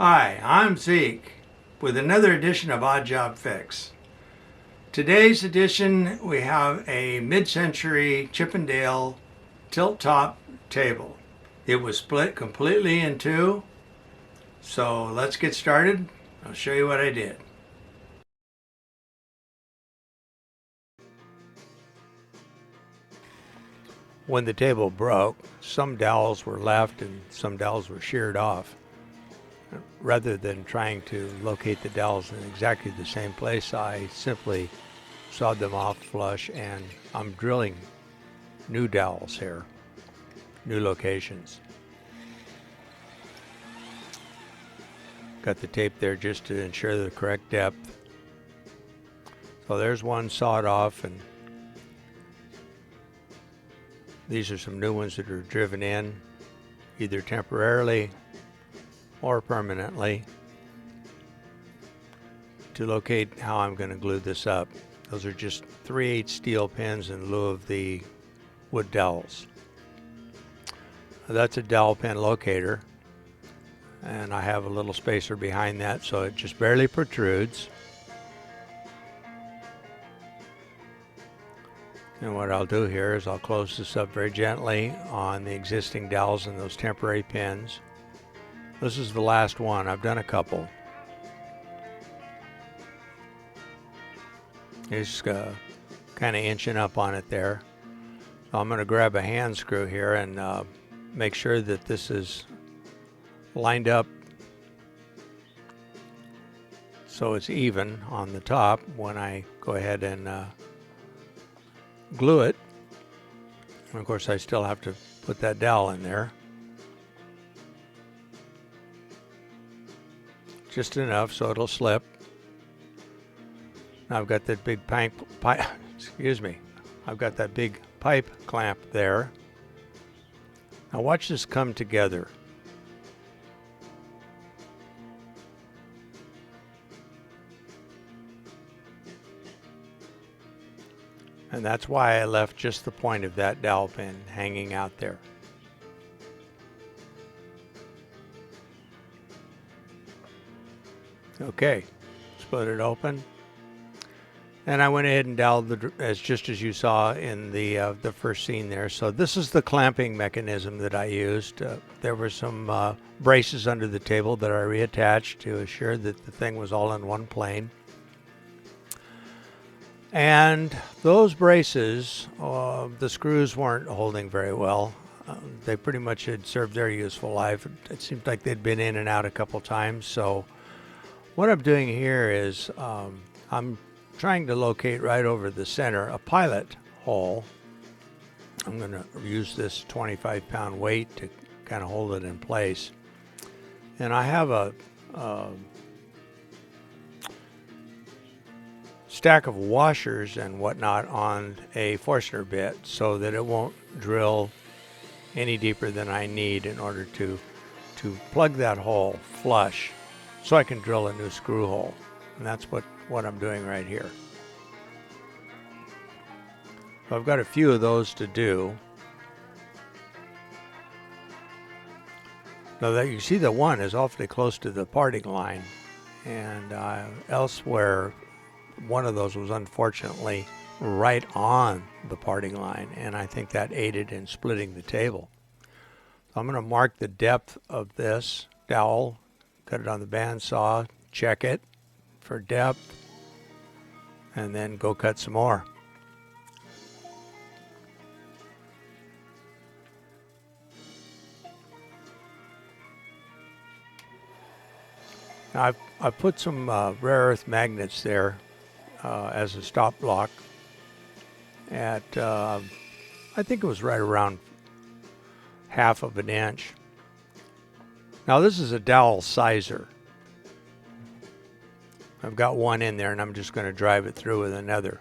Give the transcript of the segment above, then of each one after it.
Hi, I'm Zeke with another edition of Odd Job Fix. Today's edition we have a mid-century Chippendale tilt-top table. It was split completely in two, so let's get started. I'll show you what I did. When the table broke, some dowels were left and some dowels were sheared off. Rather than trying to locate the dowels in exactly the same place, I simply sawed them off flush, and I'm drilling new dowels here, new locations. Got the tape there just to ensure the correct depth. So there's one sawed off, and these are some new ones that are driven in, either temporarily or permanently, to locate how I'm going to glue this up. Those are just 3/8 steel pins in lieu of the wood dowels. That's a dowel pin locator, and I have a little spacer behind that so it just barely protrudes. And what I'll do here is I'll close this up very gently on the existing dowels and those temporary pins. This is the last one. I've done a couple. Just kind of inching up on it there. So I'm going to grab a hand screw here and make sure that this is lined up so it's even on the top when I go ahead and glue it. And of course I still have to put that dowel in there. Just enough so it'll slip. Now I've got that big pipe, I've got that big pipe clamp there. Now watch this come together. And that's why I left just the point of that dowel pin hanging out there. Okay, split it open. And I went ahead and doweled just as you saw in the first scene there. So this is the clamping mechanism that I used. There were some braces under the table that I reattached to assure that the thing was all in one plane. And those braces, the screws weren't holding very well. They pretty much had served their useful life. It seemed like they'd been in and out a couple times. So what I'm doing here is I'm trying to locate right over the center a pilot hole. I'm going to use this 25-pound weight to kind of hold it in place. And I have a stack of washers and whatnot on a Forstner bit so that it won't drill any deeper than I need in order to plug that hole flush so I can drill a new screw hole. And that's what I'm doing right here. So I've got a few of those to do. Now that you see, the one is awfully close to the parting line, and elsewhere one of those was unfortunately right on the parting line, and I think that aided in splitting the table. So I'm going to mark the depth of this dowel, cut it on the bandsaw, check it for depth, and then go cut some more. Now I've put some rare earth magnets there as a stop block at I think it was right around 1/2 inch. Now this is a dowel sizer. I've got one in there and I'm just going to drive it through with another.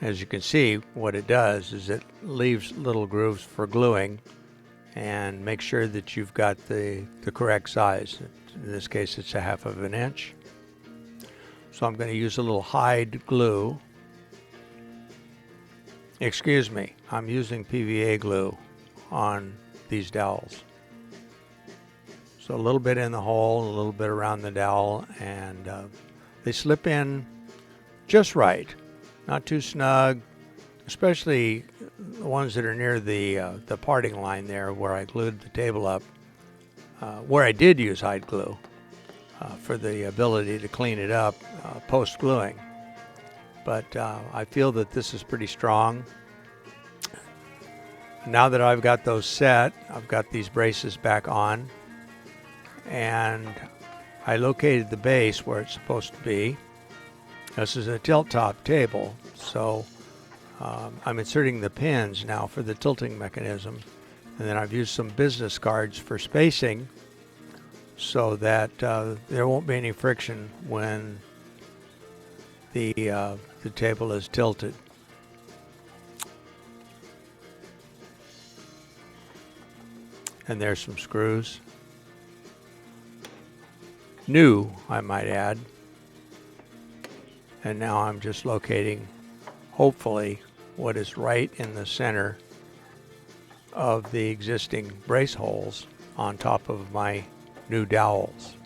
As you can see, what it does is it leaves little grooves for gluing, and make sure that you've got the correct size. In this case it's 1/2 inch. So I'm going to use a little hide glue. Excuse me, I'm using PVA glue on these dowels. So a little bit in the hole, a little bit around the dowel, and they slip in just right, not too snug, especially the ones that are near the parting line there where I glued the table up, where I did use hide glue for the ability to clean it up post-gluing. But I feel that this is pretty strong. Now that I've got those set, I've got these braces back on, and I located the base where it's supposed to be. This is a tilt-top table, so I'm inserting the pins now for the tilting mechanism, and then I've used some business cards for spacing so that there won't be any friction when the table is tilted. And there's some screws. New, I might add. And now I'm just locating, hopefully, what is right in the center of the existing brace holes on top of my new dowels.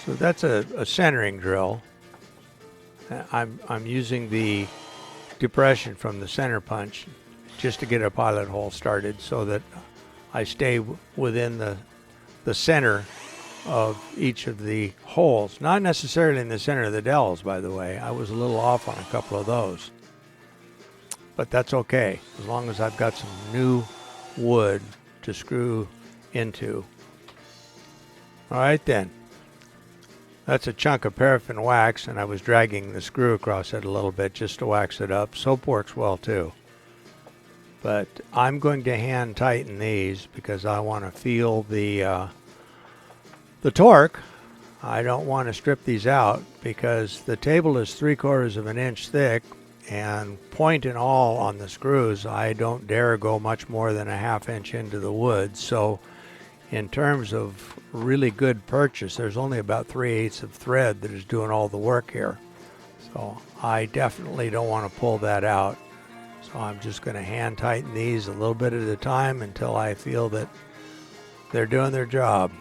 So that's a centering drill. I'm using the depression from the center punch just to get a pilot hole started so that I stay within the center of each of the holes. Not necessarily in the center of the dowels, by the way. I was a little off on a couple of those. But that's okay, as long as I've got some new wood to screw into. All right then. That's a chunk of paraffin wax, and I was dragging the screw across it a little bit just to wax it up. Soap works well too. But I'm going to hand tighten these because I want to feel the torque. I don't want to strip these out because the table is 3/4 of an inch thick, and point and all on the screws, I don't dare go much more than a 1/2 inch into the wood. So in terms of really good purchase, there's only about 3/8 of thread that is doing all the work here. So I definitely don't want to pull that out. So I'm just going to hand tighten these a little bit at a time until I feel that they're doing their job.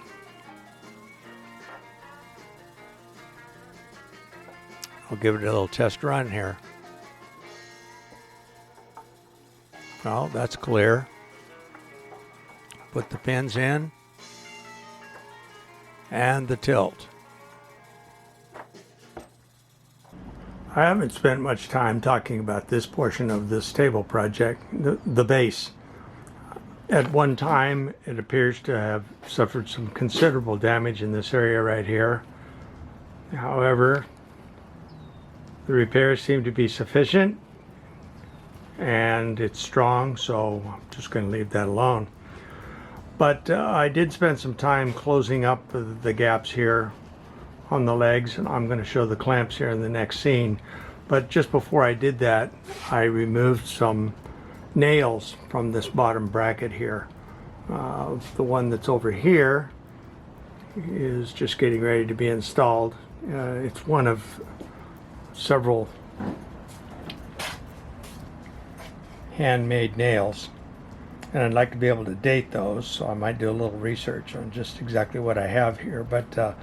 I'll give it a little test run here. Well, that's clear. Put the pins in and the tilt. I haven't spent much time talking about this portion of this table project, the base. At one time, it appears to have suffered some considerable damage in this area right here. However, the repairs seem to be sufficient and it's strong, so I'm just going to leave that alone. But I did spend some time closing up the gaps here on the legs, and I'm going to show the clamps here in the next scene. But just before I did that, I removed some nails from this bottom bracket here. The one that's over here is just getting ready to be installed. It's one of several handmade nails, and I'd like to be able to date those, so I might do a little research on just exactly what I have here. But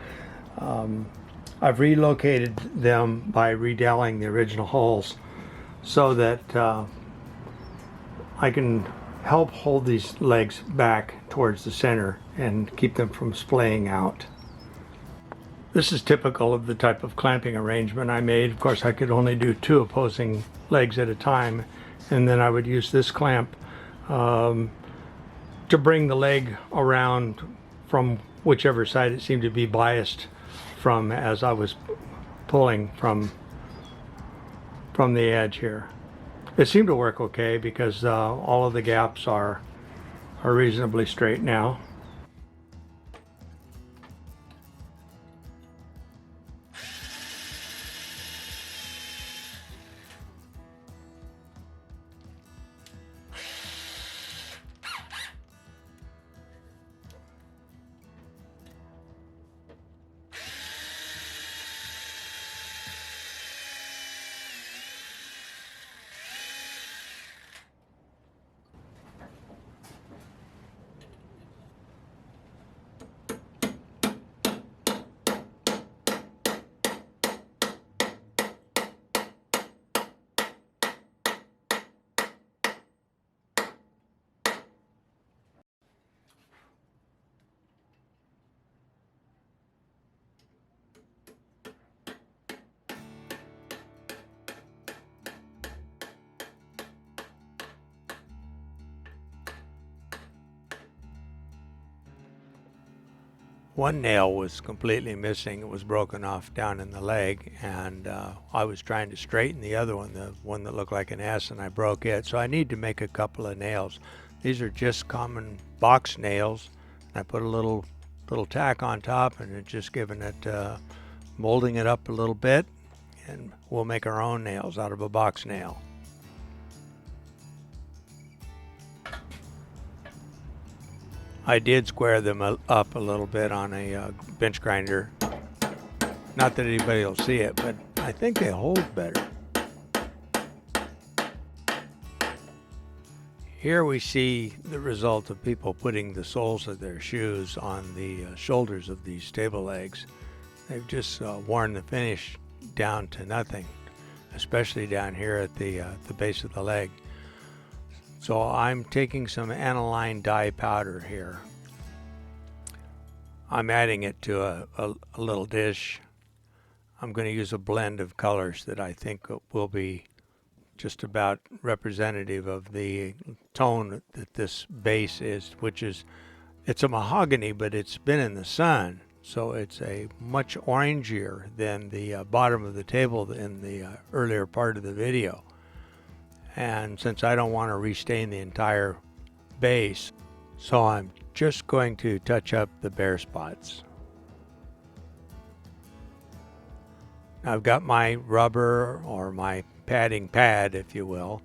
I've relocated them by redoweling the original holes so that I can help hold these legs back towards the center and keep them from splaying out. This is typical of the type of clamping arrangement I made. Of course, I could only do 2 opposing legs at a time, and then I would use this clamp to bring the leg around from whichever side it seemed to be biased from as I was pulling from the edge here. It seemed to work okay because all of the gaps are reasonably straight now. One nail was completely missing. It was broken off down in the leg, and I was trying to straighten the other one, the one that looked like an S, and I broke it. So I need to make a couple of nails. These are just common box nails. I put a little tack on top, and it's just giving it, molding it up a little bit, and we'll make our own nails out of a box nail. I did square them up a little bit on a bench grinder. Not that anybody will see it, but I think they hold better. Here we see the result of people putting the soles of their shoes on the shoulders of these table legs. They've just worn the finish down to nothing, especially down here at the base of the leg. So I'm taking some aniline dye powder here. I'm adding it to a little dish. I'm going to use a blend of colors that I think will be just about representative of the tone that this base is, which is, it's a mahogany, but it's been in the sun. So it's a much orangier than the bottom of the table in the earlier part of the video. And since I don't want to restain the entire base, so I'm just going to touch up the bare spots. I've got my rubber, or my padding pad, if you will,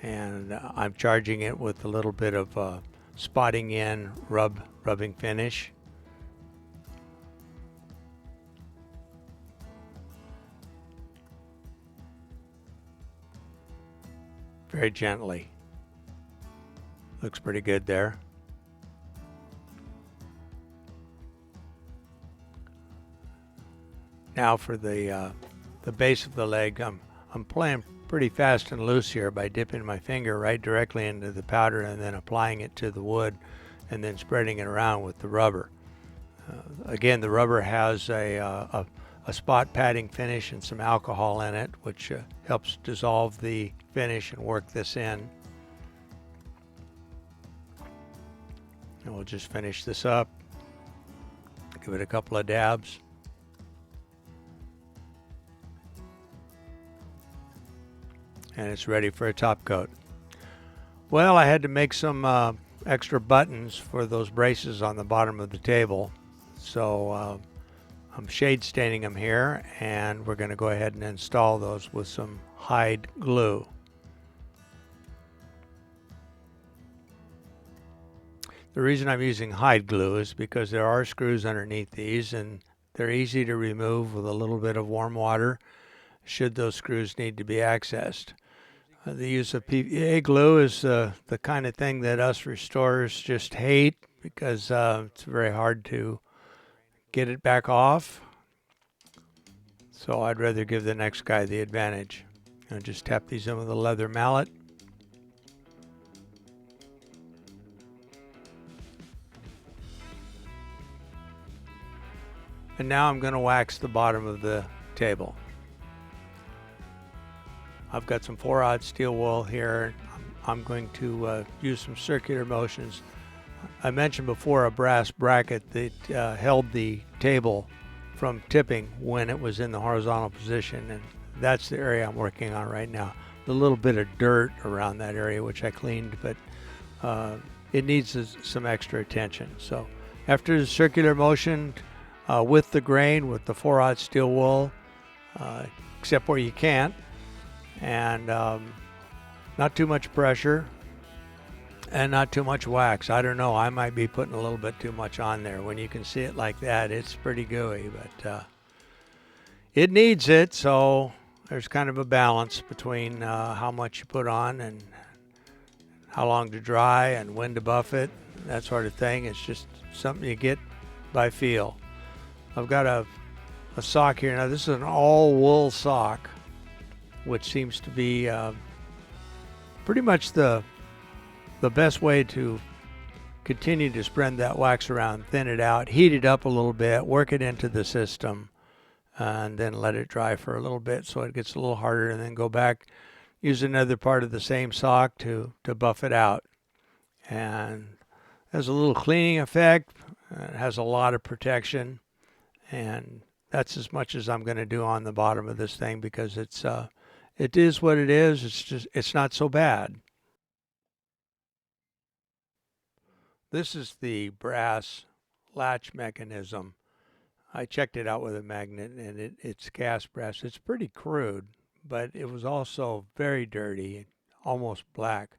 and I'm charging it with a little bit of spotting in rubbing finish. Very gently. Looks pretty good there. Now for the base of the leg, I'm playing pretty fast and loose here by dipping my finger right directly into the powder and then applying it to the wood and then spreading it around with the rubber. Again, the rubber has a spot padding finish and some alcohol in it, which helps dissolve the finish and work this in. And we'll just finish this up. Give it a couple of dabs. And it's ready for a top coat. Well, I had to make some extra buttons for those braces on the bottom of the table. So I'm shade staining them here, and we're going to go ahead and install those with some hide glue. The reason I'm using hide glue is because there are screws underneath these, and they're easy to remove with a little bit of warm water should those screws need to be accessed. The use of PVA glue is the kind of thing that us restorers just hate, because it's very hard to get it back off. So I'd rather give the next guy the advantage. I'll just tap these in with a leather mallet. And now I'm going to wax the bottom of the table. I've got some 4/0 steel wool here. I'm going to use some circular motions. I mentioned before a brass bracket that held the table from tipping when it was in the horizontal position, and that's the area I'm working on right now. A little bit of dirt around that area, which I cleaned, but it needs some extra attention. So after the circular motion with the grain, with the 4/0 steel wool, except where you can't, and not too much pressure and not too much wax. I don't know, I might be putting a little bit too much on there. When you can see it like that, it's pretty gooey, but it needs it, so there's kind of a balance between how much you put on and how long to dry and when to buff it, that sort of thing. It's just something you get by feel. I've got a sock here. Now this is an all wool sock, which seems to be pretty much the best way to continue to spread that wax around, thin it out, heat it up a little bit, work it into the system, and then let it dry for a little bit so it gets a little harder, and then go back, use another part of the same sock to buff it out. And there's a little cleaning effect, It has a lot of protection, and that's as much as I'm going to do on the bottom of this thing because it is what it is. It's not so bad. This is the brass latch mechanism. I checked it out with a magnet, and it's cast brass. It's pretty crude, but it was also very dirty, almost black.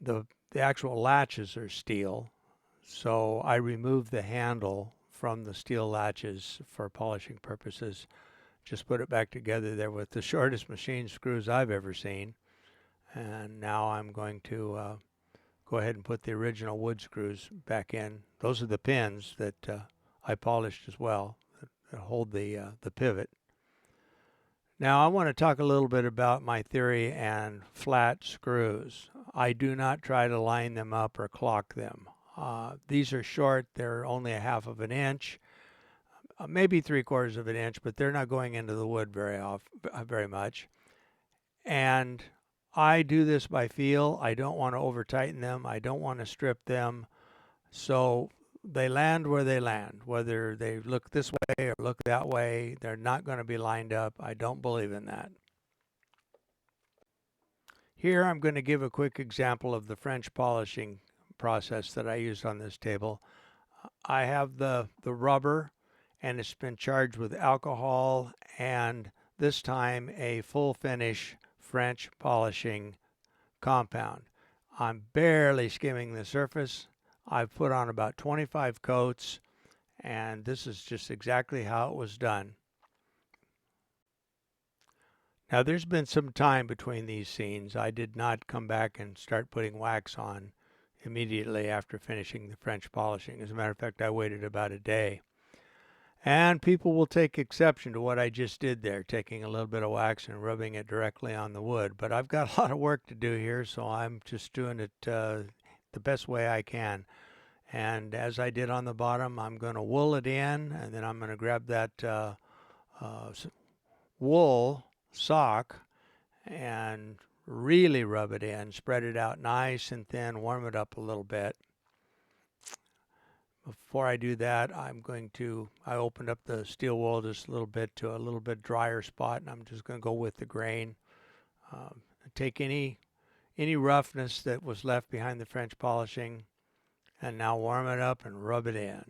The actual latches are steel, so I removed the handle from the steel latches for polishing purposes. Just put it back together there with the shortest machine screws I've ever seen. And now I'm going to go ahead and put the original wood screws back in. Those are the pins that I polished as well that hold the pivot. Now I want to talk a little bit about my theory and flat screws. I do not try to line them up or clock them. These are short, they're only a half of an inch, maybe 3/4 of an inch, but they're not going into the wood very much. And I do this by feel. I don't want to over tighten them. I don't want to strip them. So they land where they land, whether they look this way or look that way. They're not going to be lined up. I don't believe in that. Here I'm going to give a quick example of the French polishing process that I used on this table. I have the rubber, and it's been charged with alcohol and this time a full finish French polishing compound. I'm barely skimming the surface. I've put on about 25 coats, and this is just exactly how it was done. Now there's been some time between these scenes. I did not come back and start putting wax on immediately after finishing the French polishing. As a matter of fact, I waited about a day. And people will take exception to what I just did there, taking a little bit of wax and rubbing it directly on the wood. But I've got a lot of work to do here, so I'm just doing it the best way I can. And as I did on the bottom, I'm going to wool it in, and then I'm going to grab that wool sock and really rub it in, spread it out nice and thin, warm it up a little bit. Before I do that, I opened up the steel wool just a little bit to a little bit drier spot, and I'm just going to go with the grain. Take any roughness that was left behind the French polishing, and now warm it up and rub it in.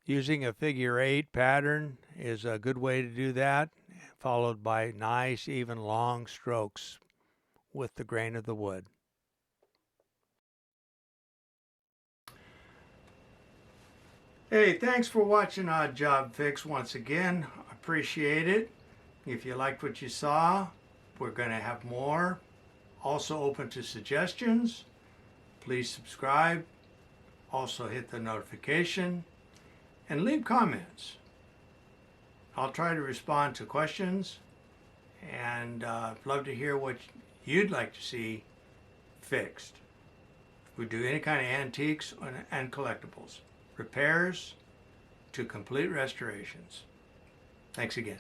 Using a figure-8 pattern is a good way to do that, followed by nice, even, long strokes with the grain of the wood. Hey, thanks for watching Odd Job Fix once again. Appreciate it. If you liked what you saw, we're going to have more. Also open to suggestions. Please subscribe. Also hit the notification and leave comments. I'll try to respond to questions, and I'd love to hear what you'd like to see fixed. We do any kind of antiques and collectibles, repairs to complete restorations. Thanks again.